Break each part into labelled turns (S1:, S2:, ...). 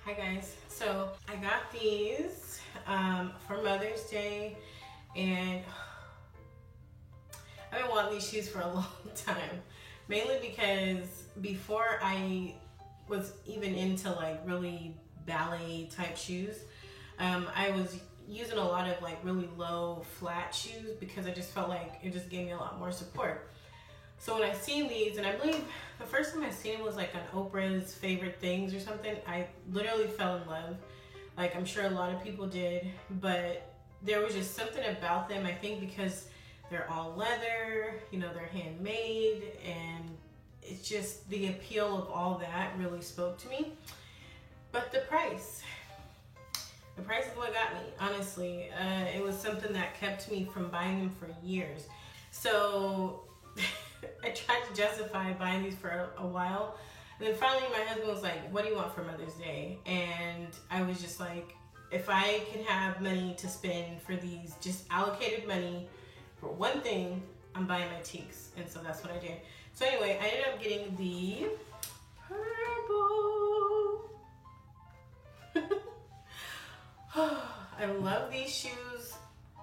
S1: Hi guys, so I got these for Mother's Day, and I've been wanting these shoes for a long time, mainly because before I was even into like really ballet type shoes, I was using a lot of like really low flat shoes because I just felt like it just gave me a lot more support. So when I seen these, and I believe the first time I seen it was like on Oprah's Favorite Things or something, I literally fell in love. Like I'm sure a lot of people did, but there was just something about them, I think because they're all leather, you know, they're handmade, and it's just the appeal of all that really spoke to me. But the price is what got me, honestly. It was something that kept me from buying them for years. So I tried to justify buying these for a while. And then finally my husband was like, what do you want for Mother's Day? And I was just like, if I can have money to spend for these, just allocated money for one thing, I'm buying my Tieks. And so that's what I did. So anyway, I ended up getting the purple. I love these shoes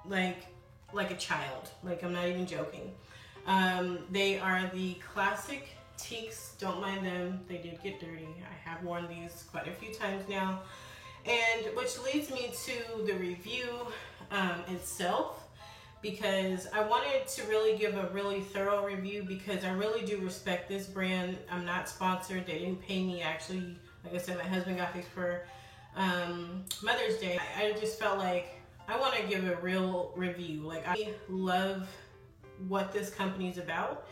S1: like a child. Like, I'm not even joking. They are the classic Tieks. Don't mind them. They did get dirty. I have worn these quite a few times now. And which leads me to the review itself, because I wanted to really give a really thorough review because I really do respect this brand. I'm not sponsored. They didn't pay me. Actually, like I said, my husband got these for Mother's Day. I just felt like I want to give a real review. Like, I love what this company is about,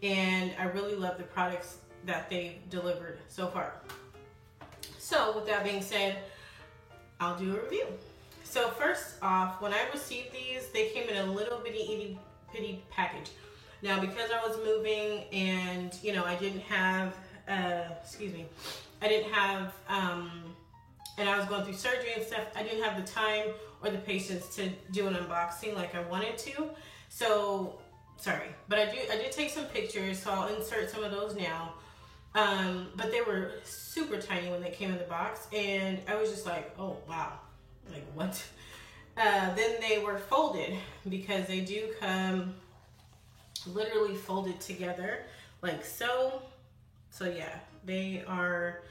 S1: and I really love the products that they've delivered so far. So with that being said, I'll do a review. So first off, when I received these, they came in a little bitty package. Now, because I was moving and, you know, I didn't have, and I was going through surgery and stuff, I didn't have the time or the patience to do an unboxing like I wanted to. So, sorry, but I did take some pictures, so I'll insert some of those now. But they were super tiny when they came in the box, and I was just like, oh wow, like what? Then they were folded, because they do come literally folded together like so. So yeah, they are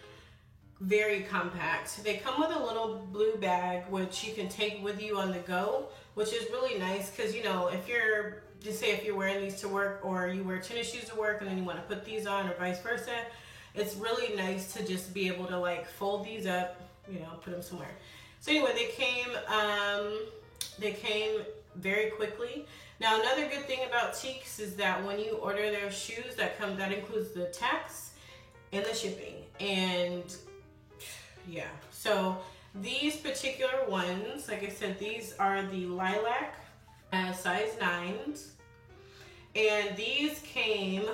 S1: very compact. They come with a little blue bag which you can take with you on the go, which is really nice because, you know, if you're, just say if you're wearing these to work, or you wear tennis shoes to work and then you want to put these on, or vice versa, it's really nice to just be able to like fold these up, you know, put them somewhere. So anyway, they came very quickly. Now, another good thing about Tieks is that when you order their shoes, that includes the tax and the shipping. And yeah, so these particular ones, like I said, these are the lilac size 9s, and these came,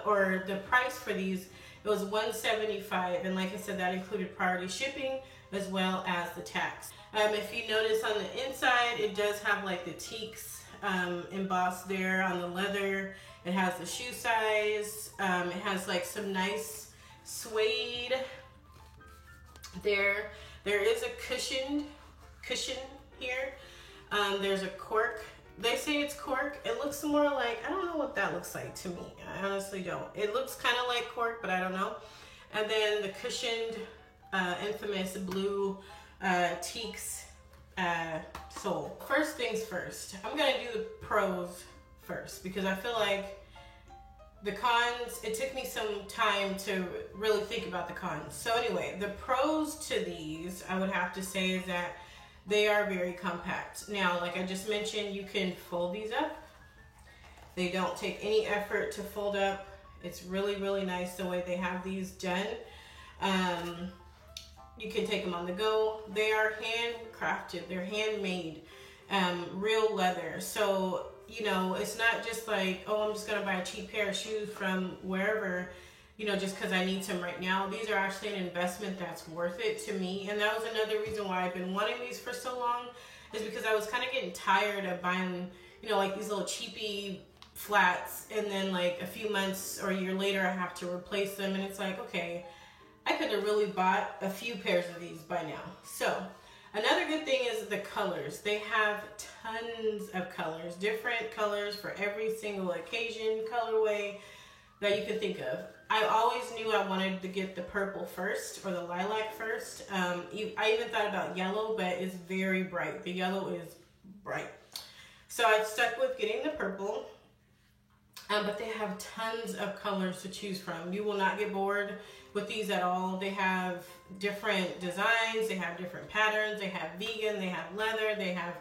S1: or the price for these, it was $175, and like I said, that included priority shipping as well as the tax. If you notice on the inside, it does have like the Tieks embossed there on the leather. It has the shoe size. It has like some nice suede there. There is a cushion here. There's a cork. They say it's cork. It looks more like, I don't know what that looks like to me. I honestly don't. It looks kind of like cork, but I don't know. And then the cushioned, infamous blue Tieks sole. First things first, I'm gonna do the pros first, because I feel like the cons, it took me some time to really think about the cons. So anyway, the pros to these, I would have to say, is that they are very compact. Now, like I just mentioned, you can fold these up. They don't take any effort to fold up. It's really, really nice the way they have these done. You can take them on the go. They are handcrafted. They're handmade, real leather. So, you know, it's not just like, oh, I'm just gonna buy a cheap pair of shoes from wherever, you know, just because I need some right now. These are actually an investment that's worth it to me. And that was another reason why I've been wanting these for so long, is because I was kind of getting tired of buying, you know, like these little cheapy flats, and then like a few months or a year later I have to replace them, and it's like, okay, I could have really bought a few pairs of these by now. So another good thing is the colors. They have tons of colors, different colors for every single occasion, colorway that you could think of. I always knew I wanted to get the purple first or the lilac first. I even thought about yellow, but it's very bright. The yellow is bright. So I stuck with getting the purple. But they have tons of colors to choose from. You will not get bored with these at all. They have different designs, they have different patterns, they have vegan, they have leather, they have,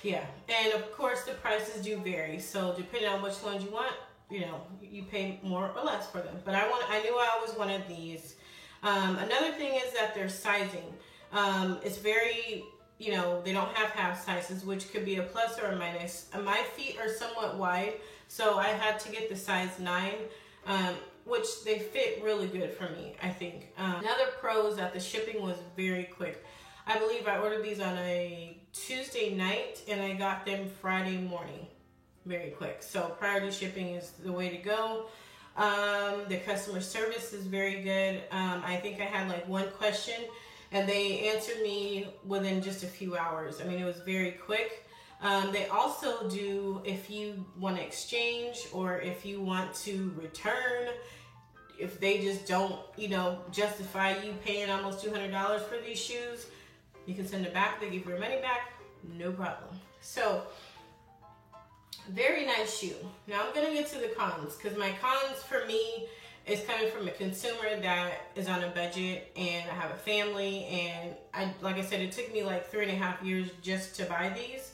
S1: yeah. And of course the prices do vary. So depending on which ones you want, you know, you pay more or less for them. But I knew I always wanted these. Another thing is that their sizing. It's very, you know, they don't have half sizes, which could be a plus or a minus. My feet are somewhat wide, so I had to get the size 9, which they fit really good for me, I think. Another pro is that the shipping was very quick. I believe I ordered these on a Tuesday night, and I got them Friday morning. Very quick. So priority shipping is the way to go. The customer service is very good. I think I had like one question, and they answered me within just a few hours. I mean, it was very quick. They also do, if you want to exchange or if you want to return, if they just don't, you know, justify you paying almost $200 for these shoes, you can send it back. They give your money back, no problem. So, very nice shoe. Now I'm going to get to the cons, because my cons for me is coming from a consumer that is on a budget, and I have a family, and like I said, it took me like 3.5 years just to buy these.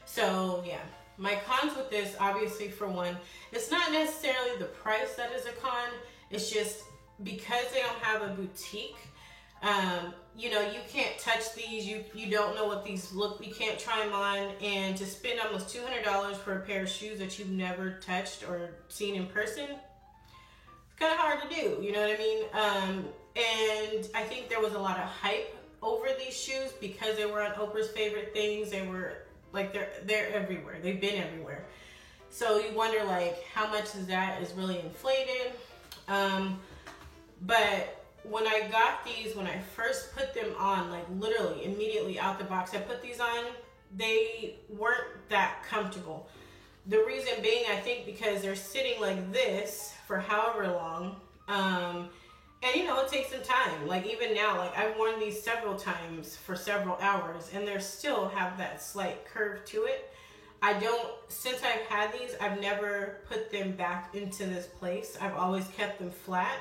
S1: So yeah, my cons with this, obviously, for one, it's not necessarily the price that is a con. It's just because they don't have a boutique. You know, you can't touch these. You don't know what these look. You can't try them on, and to spend almost $200 for a pair of shoes that you've never touched or seen in person, it's kind of hard to do. You know what I mean? And I think there was a lot of hype over these shoes because they were on Oprah's favorite things. They were like they're everywhere. They've been everywhere. So you wonder like how much is that is really inflated. But when I got these, when I first put them on, like literally immediately out the box, I put these on, they weren't that comfortable. The reason being, I think, because they're sitting like this for however long. And you know, it takes some time. Like even now, like I've worn these several times for several hours, and they still have that slight curve to it. Since I've had these, I've never put them back into this place. I've always kept them flat.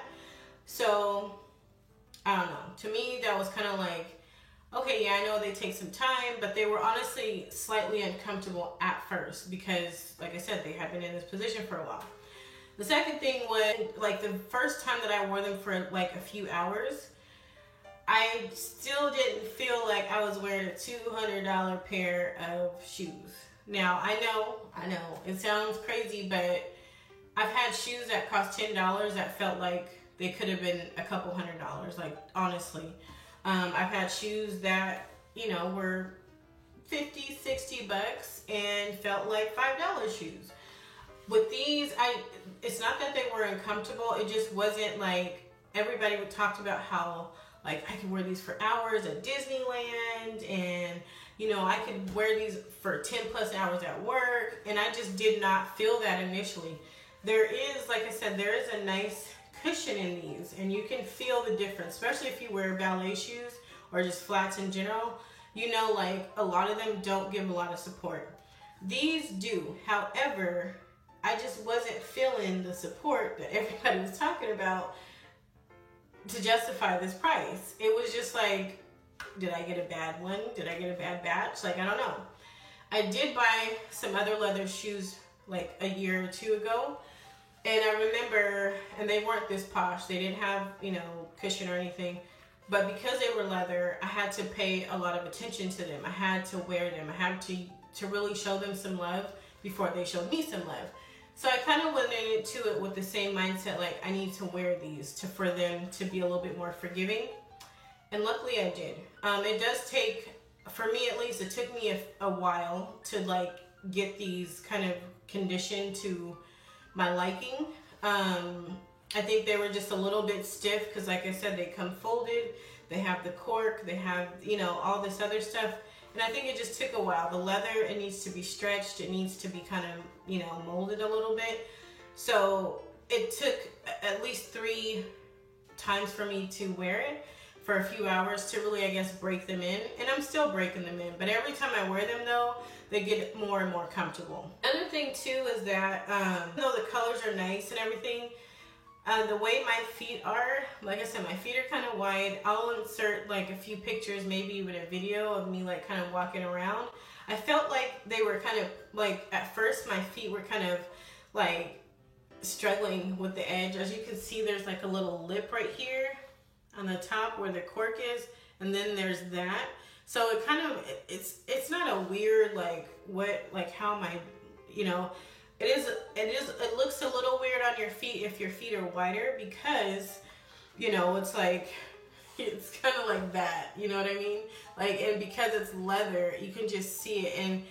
S1: So, I don't know. To me, that was kind of like, okay, yeah, I know they take some time, but they were honestly slightly uncomfortable at first because, like I said, they had been in this position for a while. The second thing was, like, the first time that I wore them for, like, a few hours, I still didn't feel like I was wearing a $200 pair of shoes. Now, I know, it sounds crazy, but I've had shoes that cost $10 that felt like they could have been a couple $100s, like, honestly. I've had shoes that, you know, were $50, $60 and felt like $5 shoes. With these, it's not that they were uncomfortable, it just wasn't like, everybody talked about how, like, I could wear these for hours at Disneyland, and, you know, I could wear these for 10 plus hours at work, and I just did not feel that initially. There is, like I said, there is a nice cushion in these, and you can feel the difference, especially if you wear ballet shoes or just flats in general. You know, like, a lot of them don't give a lot of support. These do. However, I just wasn't feeling the support that everybody was talking about to justify this price. It was just like, did I get a bad one? Did I get a bad batch? Like, I don't know. I did buy some other leather shoes like a year or two ago, and I remember, and they weren't this posh. They didn't have, you know, cushion or anything. But because they were leather, I had to pay a lot of attention to them. I had to wear them. I had to really show them some love before they showed me some love. So I kind of went into it with the same mindset, like, I need to wear these for them to be a little bit more forgiving. And luckily I did. It does take, for me at least, it took me a while to, like, get these kind of conditioned to my liking. I think they were just a little bit stiff because, like I said, they come folded. They have the cork. They have, you know, all this other stuff. And I think it just took a while. The leather, it needs to be stretched. It needs to be kind of, you know, molded a little bit. So it took at least 3 times for me to wear it for a few hours to really, I guess, break them in. And I'm still breaking them in. But every time I wear them, though, they get more and more comfortable. Another thing, too, is that though the colors are nice and everything, the way my feet are, like I said, my feet are kind of wide. I'll insert like a few pictures, maybe even a video of me like kind of walking around. I felt like they were kind of like, at first my feet were kind of like struggling with the edge. As you can see, there's like a little lip right here on the top where the cork is, and then there's that. So it kind of, it's not a weird like what, like how my, you know, it looks a little weird on your feet if your feet are wider, because, you know, it's like, it's kind of like that, you know what I mean? Like, and because it's leather, you can just see it. And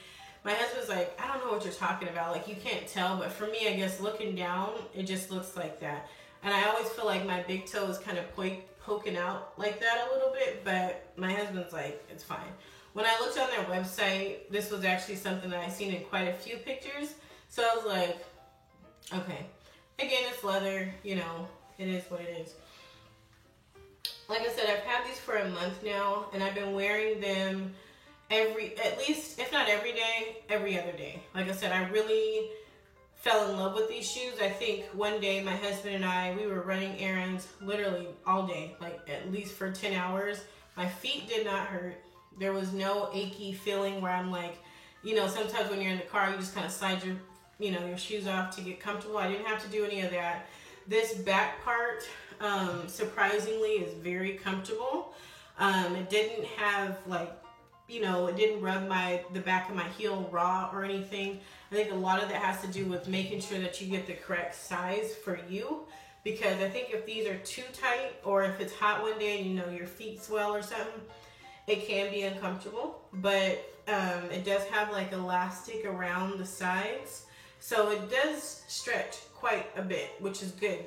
S1: my husband's like, I don't know what you're talking about. Like, you can't tell. But for me, I guess looking down, it just looks like that. And I always feel like my big toe is kind of poking out like that a little bit. But my husband's like, it's fine. When I looked on their website, this was actually something that I seen in quite a few pictures. So I was like, okay. Again, it's leather, you know, it is what it is. Like I said, I've had these for a month now, and I've been wearing them at least, if not every day, every other day. Like I said, I really fell in love with these shoes. I think one day my husband and I, we were running errands literally all day, like at least for 10 hours. My feet did not hurt. There was no achy feeling where I'm like, you know, sometimes when you're in the car, you just kind of slide your, you know, your shoes off to get comfortable. I didn't have to do any of that. This back part, surprisingly, is very comfortable. It didn't have like, you know, it didn't rub the back of my heel raw or anything. I think a lot of that has to do with making sure that you get the correct size for you. Because I think if these are too tight, or if it's hot one day and, you know, your feet swell or something, it can be uncomfortable. But it does have like elastic around the sides. So it does stretch quite a bit, which is good.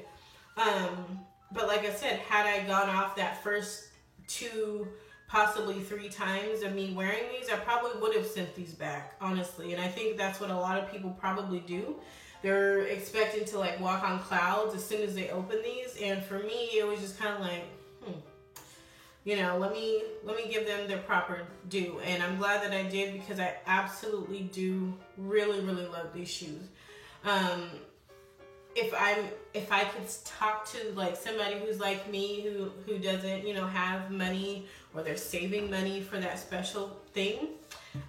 S1: But like I said, had I gone off that first 2, possibly 3 times of me wearing these, I probably would have sent these back, honestly. And I think that's what a lot of people probably do. They're expecting to like walk on clouds as soon as they open these. And for me, it was just kind of like, you know, let me give them their proper due. And I'm glad that I did, because I absolutely do really, really love these shoes. If I could talk to like somebody who's like me, who doesn't, you know, have money, or they're saving money for that special thing,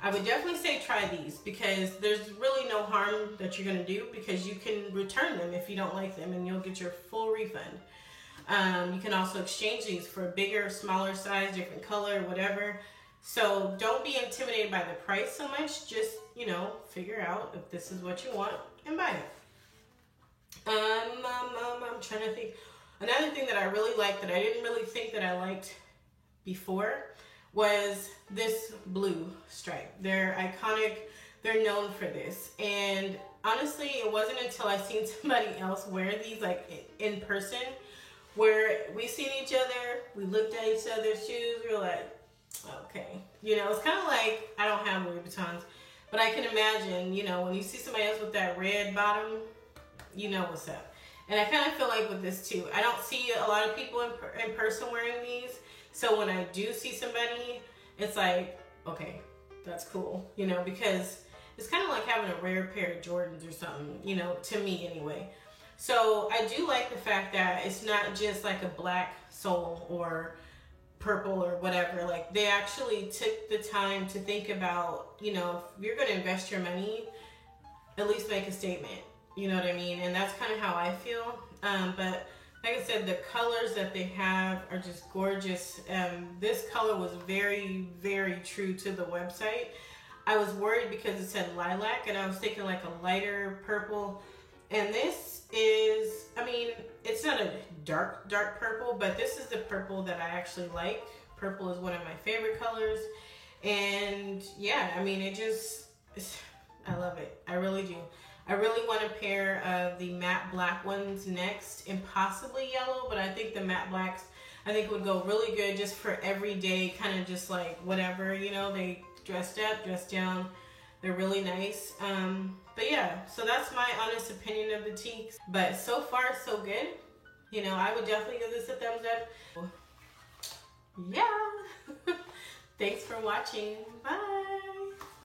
S1: I would definitely say try these, because there's really no harm that you're gonna do, because you can return them if you don't like them, and you'll get your full refund. You can also exchange these for a bigger, smaller size, different color, whatever. So don't be intimidated by the price so much. Just, you know, figure out if this is what you want and buy it. I'm trying to think. Another thing that I really liked that I didn't really think that I liked before was this blue stripe. They're iconic. They're known for this. And honestly, it wasn't until I seen somebody else wear these like in person, where we seen each other, we looked at each other's shoes, we were like, okay. You know, it's kind of like, I don't have Louis Vuittons, but I can imagine, you know, when you see somebody else with that red bottom, you know what's up. And I kind of feel like with this too, I don't see a lot of people in person wearing these. So when I do see somebody, it's like, okay, that's cool, you know, because it's kind of like having a rare pair of Jordans or something, you know, to me anyway. So I do like the fact that it's not just like a black sole or purple or whatever. Like, they actually took the time to think about, you know, if you're going to invest your money, at least make a statement. You know what I mean? And that's kind of how I feel. But like I said, the colors that they have are just gorgeous. This color was very, very true to the website. I was worried because it said lilac, and I was thinking like a lighter purple. And this is, I mean, it's not a dark, dark purple, but this is the purple that I actually like. Purple is one of my favorite colors. And yeah, I mean, I love it. I really do. I really want a pair of the matte black ones next, and possibly yellow, but I think the matte blacks, I think would go really good just for everyday, kind of just like whatever, you know, they dressed up, dressed down. They're really nice. But yeah, so that's my honest opinion of Batiks. But so far, so good. You know, I would definitely give this a thumbs up. Yeah. Thanks for watching. Bye.